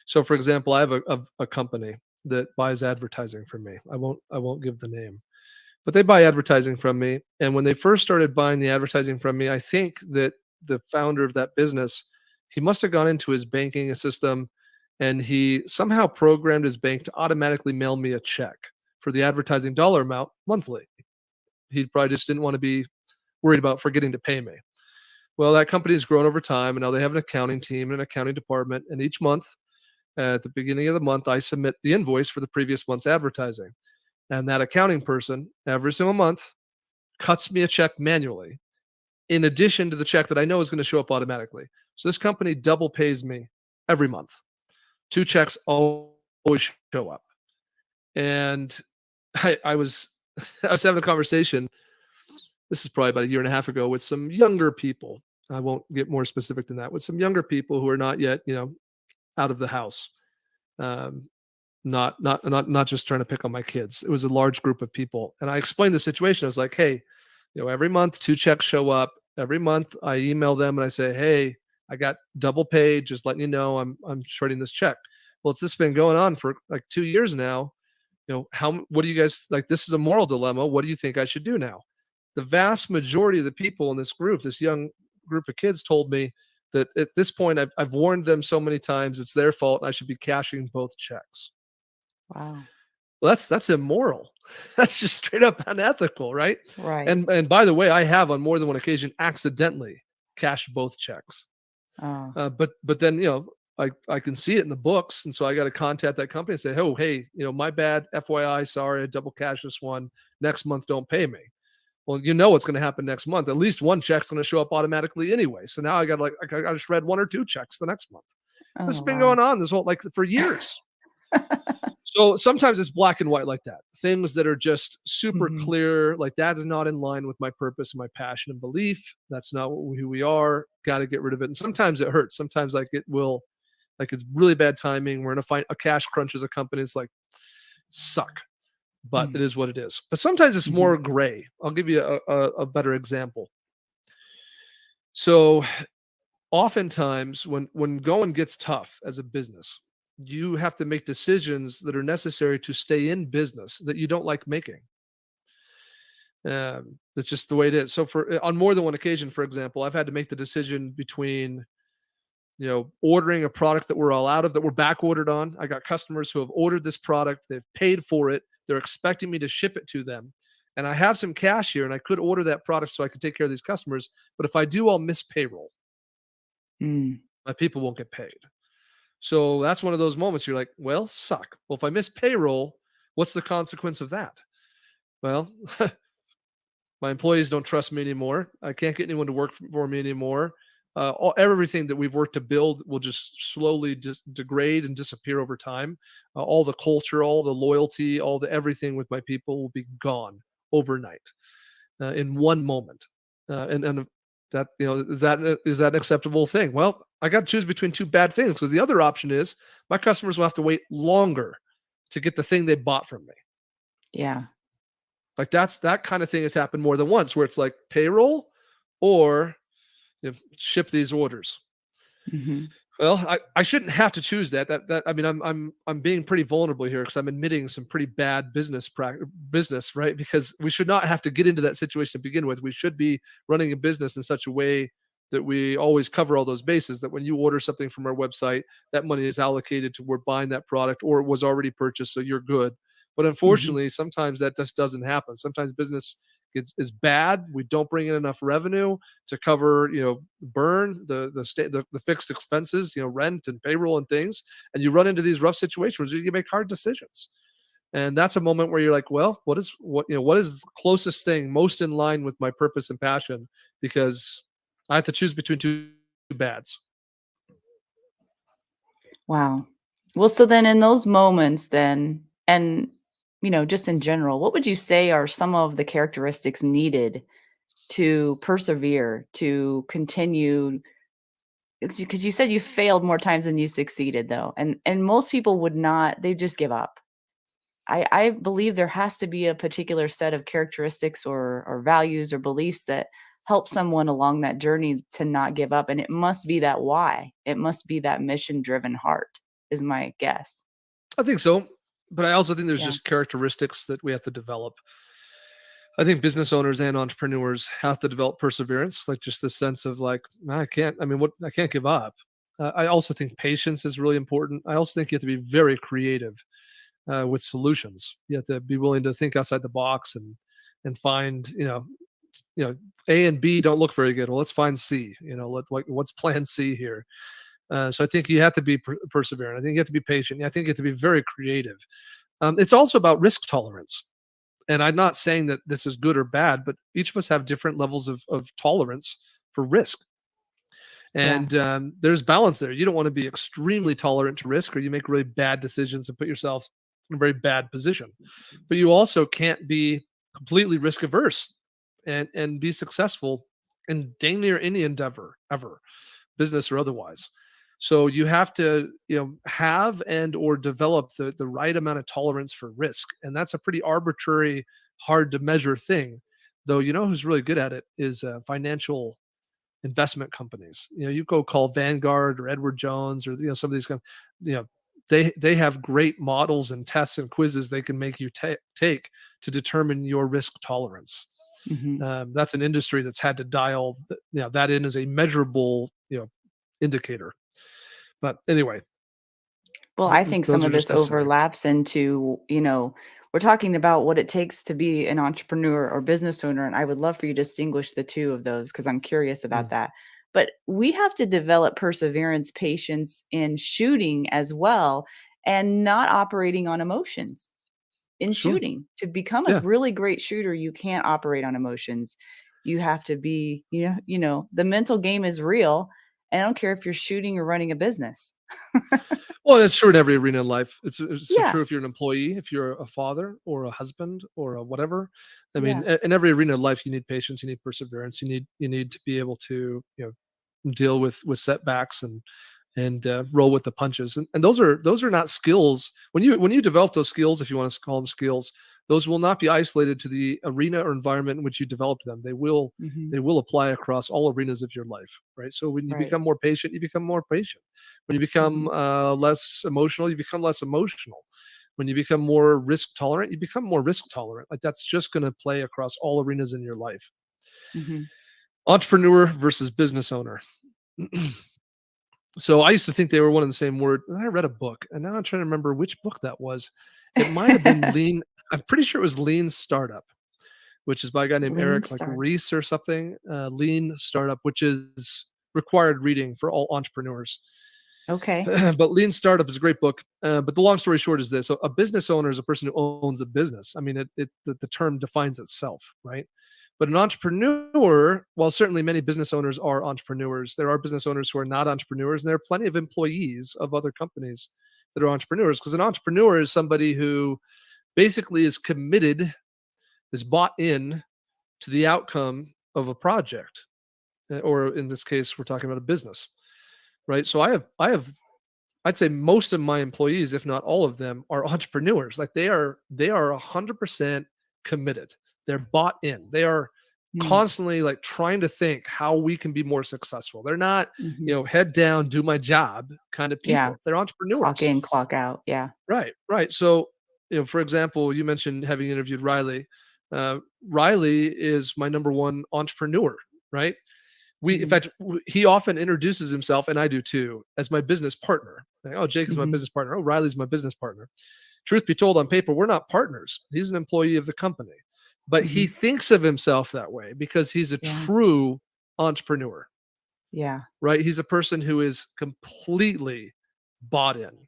So, for example, I have a company that buys advertising from me. I won't give the name, but they buy advertising from me. And when they first started buying the advertising from me, I think that the founder of that business, he must have gone into his banking system, and he somehow programmed his bank to automatically mail me a check for the advertising dollar amount monthly. He probably just didn't want to be worried about forgetting to pay me. Well, that company's grown over time, and now they have an accounting team and an accounting department. And each month, at the beginning of the month, I submit the invoice for the previous month's advertising. And that accounting person, every single month, cuts me a check manually, in addition to the check that I know is going to show up automatically. So this company double pays me every month. Two checks always show up. And I was I was having a conversation. This is probably about a year and a half ago with some younger people. I won't get more specific than that. With some younger people who are not yet, out of the house. Um, not just trying to pick on my kids. It was a large group of people, and I explained the situation. I was like, "Hey, Every month 2 checks show up. Every month I email them and I say, "Hey, I got double paid, just letting you know I'm shorting this check." Well, it's this been going on for like 2 years now. What do you guys like? This is a moral dilemma. What do you think I should do now? The vast majority of the people in this group, this young group of kids, told me that at this point, I've warned them so many times, it's their fault and I should be cashing both checks. Wow. Well, that's immoral. That's just straight up unethical, right? Right. And by the way, I have on more than one occasion accidentally cashed both checks. Oh. But then I can see it in the books, and so I got to contact that company and say, "Oh, hey, my bad. FYI, sorry, I double cashed this one. Next month, don't pay me." Well, what's going to happen next month. At least one check's going to show up automatically anyway. So now I got to shred 1 or 2 checks the next month. This Oh, has been wow. going on this whole for years. So sometimes it's black and white like that. Things that are just super Mhm. clear, like that is not in line with my purpose and my passion and belief. That's not who we are. Got to get rid of it. And sometimes it hurts. Sometimes it's really bad timing. We're in a cash crunch as a company. It's like suck, but Mm. it is what it is. But sometimes it's Mhm. more gray. I'll give you a better example. So oftentimes when going gets tough as a business, you have to make decisions that are necessary to stay in business that you don't like making. That's just the way it is. So on more than one occasion, for example, I've had to make the decision between ordering a product that we're all out of, that we're back ordered on. I got customers who have ordered this product, they've paid for it, they're expecting me to ship it to them. And I have some cash here and I could order that product so I can take care of these customers. But if I do, I'll miss payroll. Mm. My people won't get paid. So that's one of those moments you're like, well, suck. Well, if I miss payroll, what's the consequence of that? Well, my employees don't trust me anymore. I can't get anyone to work for me anymore. Everything that we've worked to build will just slowly degrade and disappear over time. All the culture, all the loyalty, all the everything with my people will be gone overnight, in one moment. And that is that an acceptable thing? Well, I got to choose between 2 bad things, because the other option is my customers will have to wait longer to get the thing they bought from me. Yeah. Like that kind of thing has happened more than once, where it's like payroll or ship these orders. Mhm. Well, I shouldn't have to choose that. I mean, I'm being pretty vulnerable here because I'm admitting some pretty bad business, right? Because we should not have to get into that situation to begin with. We should be running a business in such a way that we always cover all those bases. That when you order something from our website, that money is allocated to we're buying that product, or it was already purchased, so you're good. But Mhm. unfortunately, sometimes that just doesn't happen. Sometimes business is bad. We don't bring in enough revenue to cover, burn the fixed expenses, rent and payroll and things, and you run into these rough situations where you make hard decisions. And that's a moment where you're like, well, what is the closest thing most in line with my purpose and passion? Because I have to choose between two bads. Wow. Well, so then in those moments then, and just in general, what would you say are some of the characteristics needed to persevere, to continue? Because you said you failed more times than you succeeded, though, and most people would not. They just give up. I believe there has to be a particular set of characteristics or values or beliefs that help someone along that journey to not give up, and it must be that why. It must be that mission-driven heart, is my guess. I think so, but I also think there's Yeah. just characteristics that we have to develop. I think business owners and entrepreneurs have to develop perseverance, like just this sense of like, I can't, I mean, what, I can't give up. I also think patience is really important. I also think you have to be very creative with solutions. You have to be willing to think outside the box and find, A and B don't look very good. Well, let's find C. What's Plan C here? So I think you have to be perseverant. I think you have to be patient. I think you have to be very creative. It's also about risk tolerance. And I'm not saying that this is good or bad, but each of us have different levels of tolerance for risk. Yeah. And there's balance there. You don't want to be extremely tolerant to risk, or you make really bad decisions and put yourself in a very bad position. But you also can't be completely risk averse and be successful in dang near any endeavor ever, business or otherwise. So you have to, have and or develop the right amount of tolerance for risk. And that's a pretty arbitrary, hard to measure thing. though. You know who's really good at it is financial investment companies. You know, you go call Vanguard or Edward Jones or some of these you know, they have great models and tests and quizzes they can make you take to determine your risk tolerance. That's an industry that's had to dial that in as a measurable indicator. But anyway, Well, I think some those are of just this necessary. overlaps into, we're talking about what it takes to be an entrepreneur or business owner. And I would love for you to distinguish the two of those because I'm curious about Mm, that. But we have to develop perseverance, patience in shooting as well, and not operating on emotions in sure. shooting. To become a Yeah. really great shooter, you can't operate on emotions. You have to be, the mental game is real. And I don't care if you're shooting or running a business. Well, that's true in every arena in life. It's so Yeah. true if you're an employee, if you're a father or a husband or a whatever. I mean, Yeah. in every arena of life, you need patience, you need perseverance, you need to be able to deal with setbacks and roll with the punches. And those are not skills. When you develop those skills, if you want to call them skills, those will not be isolated to the arena or environment in which you develop them. They will Mhm. they will apply across all arenas of your life, right? So when you Right. become more patient, you become more patient. When you become Mhm. less emotional, you become less emotional. When you become more risk tolerant, you become more risk tolerant. Like that's just going to play across all arenas in your life. Mhm. Entrepreneur versus business owner. So I used to think they were one and the same word. And I read a book, and now I'm trying to remember which book that was. It might have been Lean. I'm pretty sure it was Lean Startup, which is by a guy named Lean Eric like start. Reese or something. Lean Startup, which is required reading for all entrepreneurs. Okay. But Lean Startup is a great book. But the long story short is this: so a business owner is a person who owns a business. I mean, the term defines itself, right? But an entrepreneur, while certainly many business owners are entrepreneurs, there are business owners who are not entrepreneurs, and there are plenty of employees of other companies that are entrepreneurs. Because an entrepreneur is somebody who basically is committed, is bought in to the outcome of a project, or in this case, we're talking about a business, right? So I'd say most of my employees, if not all of them, are entrepreneurs. Like they are 100% committed. They're bought in. They are Mm. constantly like trying to think how we can be more successful. They're not, Mhm. head down, do my job kind of Yeah. people. They're Clock entrepreneurs. in, clock out. Yeah. Right, right. So, for example, you mentioned having interviewed Riley. Riley is my number one entrepreneur, right? In Mhm. fact, he often introduces himself, and I do too, as my business partner. Like, oh, Jake is my Mhm. business partner. Oh, Riley's my business partner. Truth be told, on paper, we're not partners. He's an employee of the company, but he Mhm. thinks of himself that way because he's a Yeah. true entrepreneur, Yeah. right? He's a person who is completely bought in.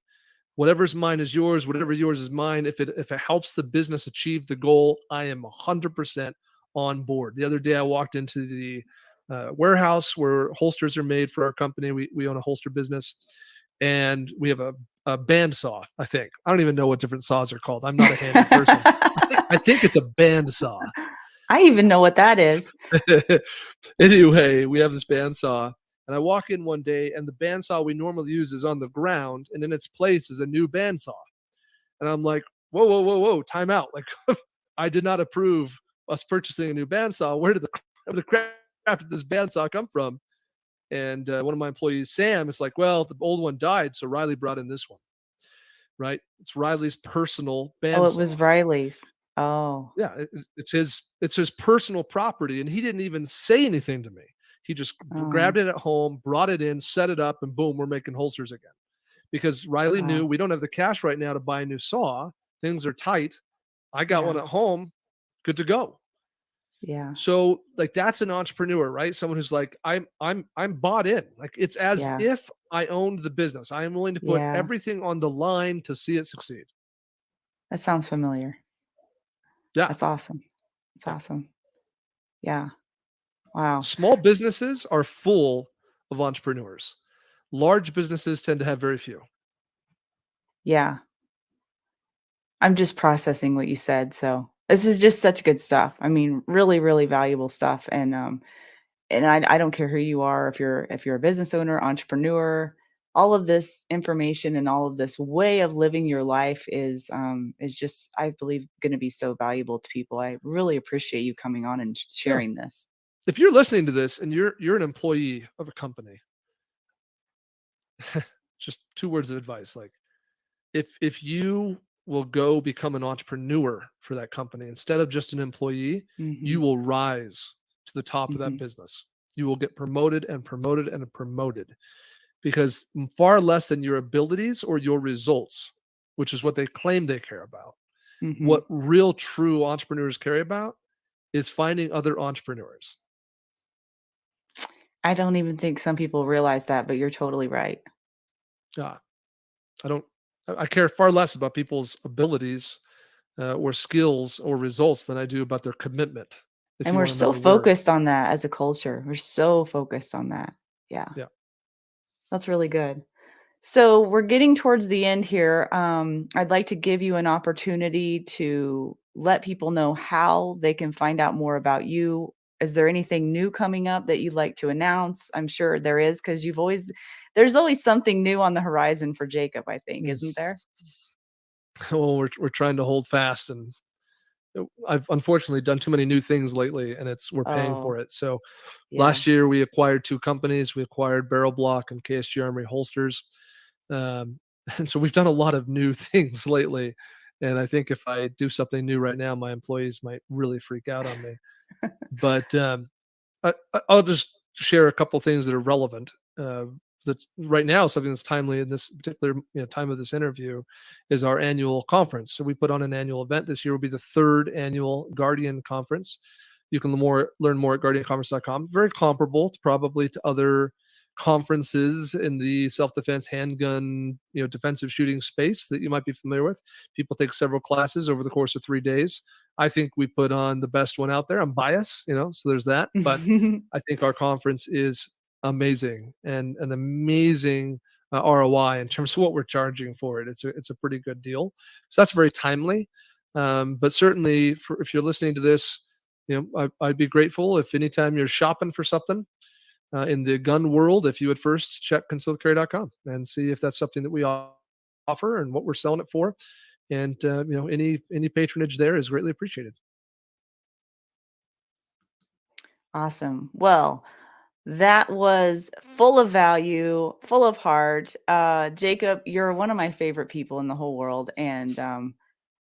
Whatever's mine is yours. Whatever yours is mine. If it helps the business achieve the goal, I am 100% on board. The other day, I walked into the warehouse where holsters are made for our company. We own a holster business, and we have a band saw. I think I don't even know what different saws are called. I'm not a handy person. I think it's a band saw. I even know what that is. Anyway, we have this bandsaw, and I walk in one day, and the bandsaw we normally use is on the ground, and in its place is a new bandsaw. And I'm like, whoa, whoa, whoa, whoa, time out. Like, I did not approve us purchasing a new bandsaw. Where the crap did this bandsaw come from? And one of my employees, Sam, is like, well, the old one died, so Riley brought in this one, right? It's Riley's personal Oh, it was bandsaw. Riley's. Oh. Yeah, it's his personal property, and he didn't even say anything to me. He just Oh. grabbed it at home, brought it in, set it up, and boom, we're making holsters again. Because Riley knew Wow. we don't have the cash right now to buy a new saw. Things are tight. I got one Yeah. at home, good to go. Yeah. So like that's an entrepreneur, right? Someone who's like, I'm bought in. Like it's as Yeah. if I owned the business. I am willing to put Yeah. everything on the line to see it succeed. That sounds familiar. Yeah. That's awesome. That's Yeah. awesome. Yeah. Wow. Small businesses are full of entrepreneurs. Large businesses tend to have very few. Yeah. I'm just processing what you said. So this is just such good stuff. I mean, really, really valuable stuff. And I don't care who you are, if you're a business owner, entrepreneur, all of this information and all of this way of living your life is just, I believe, going to be so valuable to people. I really appreciate you coming on and Yeah. sharing this. If you're listening to this and you're an employee of a company, just 2 words of advice, like, if you will go become an entrepreneur for that company instead of just an employee, you Hmm. will rise to the top of that Hmm. business. You will get promoted and promoted and promoted, because far less than your abilities or your results, which is what they claim they care about. Hmm. What real true entrepreneurs care about is finding other entrepreneurs. I don't even think some people realize that, but you're totally right. Uh, I don't. I care far less about people's abilities or skills or results than I do about their commitment. If And you we're want so another word, focused on that as a culture. We're so focused on that. Yeah, yeah. that's really good. So we're getting towards the end here. I'd like to give you an opportunity to let people know how they can find out more about you. Is there anything new coming up that you'd like to announce? I'm sure there is, because there's always something new on the horizon for Jacob, I think, Mm. isn't there? Well, we're trying to hold fast, and I've unfortunately done too many new things lately, and we're paying Oh, for it. So yeah. last year we acquired 2 companies. We acquired Barrel Block and KSG Armory Holsters, um, and so we've done a lot of new things lately. And I think if I do something new right now, my employees might really freak out on me. But I'll just share a couple things that are relevant. That's right now something that's timely in this particular time of this interview is our annual conference. So we put on an annual event. This year will be the 3rd annual Guardian Conference. You can learn more at guardianconference.com. Very comparable probably to other conferences in the self-defense handgun, defensive shooting space that you might be familiar with. People take several classes over the course of 3 days. I think we put on the best one out there. I'm biased, so there's that. But I think our conference is amazing and an amazing ROI in terms of what we're charging for it. It's a pretty good deal. So that's very timely. But certainly, if you're listening to this, I'd be grateful if anytime you're shopping for something in the gun world, if you would first check concealedcarry.com and see if that's something that we offer and what we're selling it for. And any patronage there is greatly appreciated. Awesome. Well, that was full of value, full of heart. Jacob, you're one of my favorite people in the whole world. And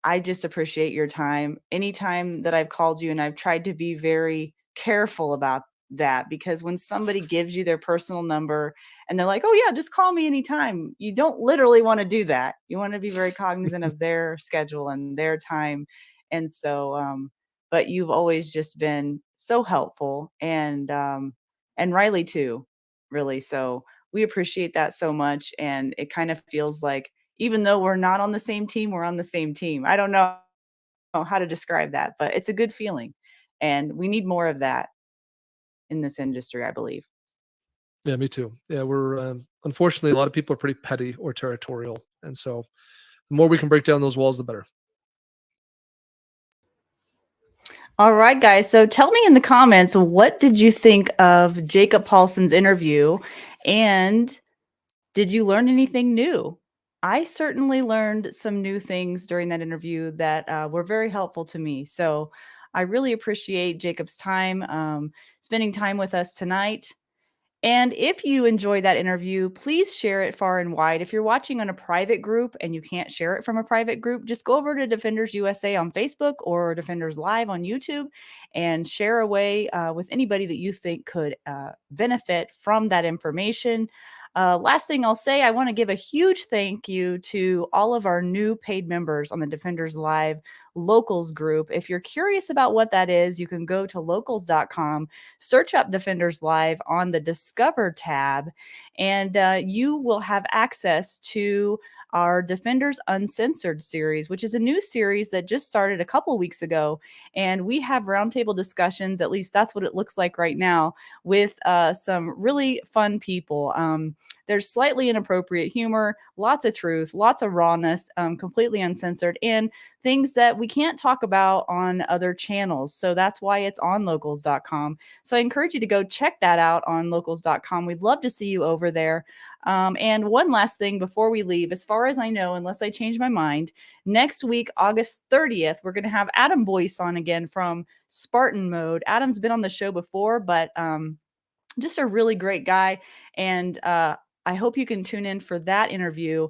I just appreciate your time. Anytime that I've called you, and I've tried to be very careful about that, because when somebody gives you their personal number and they're like, oh, yeah, just call me anytime, you don't literally want to do that. You want to be very cognizant of their schedule and their time. And so, but you've always just been so helpful, and Riley too, really. So we appreciate that so much. And it kind of feels like, even though we're not on the same team, we're on the same team. I don't know how to describe that, but it's a good feeling. And we need more of that in this industry, I believe. Yeah, me too. Yeah, we're unfortunately a lot of people are pretty petty or territorial, and so the more we can break down those walls, the better. All right, guys. So tell me in the comments, what did you think of Jacob Paulsen's interview? And did you learn anything new? I certainly learned some new things during that interview that were very helpful to me. So I really appreciate Jacob's time, spending time with us tonight. And if you enjoyed that interview, please share it far and wide. If you're watching on a private group and you can't share it from a private group, just go over to Defenders USA on Facebook or Defenders Live on YouTube and share away with anybody that you think could benefit from that information. Last thing I'll say, I want to give a huge thank you to all of our new paid members on the Defenders Live Locals group. If you're curious about what that is, you can go to locals.com, search up Defenders Live on the Discover tab, and you will have access to our Defenders Uncensored series, which is a new series that just started a couple weeks ago. And we have roundtable discussions, at least that's what it looks like right now, with some really fun people. There's slightly inappropriate humor, lots of truth, lots of rawness, completely uncensored, and things that we can't talk about on other channels. So that's why it's on locals.com. So I encourage you to go check that out on locals.com. We'd love to see you over there. And one last thing before we leave, as far as I know, unless I change my mind, next week, August 30th, we're going to have Adam Boyce on again from Spartan Mode. Adam's been on the show before, but just a really great guy. And I hope you can tune in for that interview.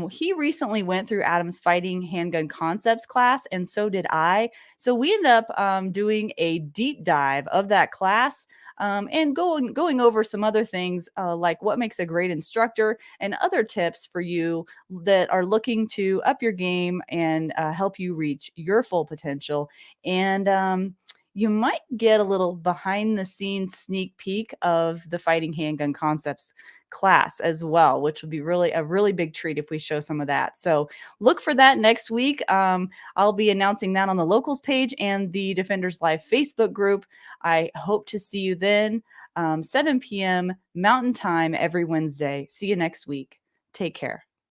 He recently went through Adam's Fighting Handgun Concepts class, and so did I. So we ended up doing a deep dive of that class and going over some other things like what makes a great instructor and other tips for you that are looking to up your game and help you reach your full potential. And you might get a little behind the scenes sneak peek of the Fighting Handgun Concepts class as well, which would be really a really big treat if we show some of that. So look for that next week. I'll be announcing that on the locals page and the Defenders Live Facebook group. I hope to see you then, 7 p.m. Mountain Time every Wednesday. See you next week. Take care.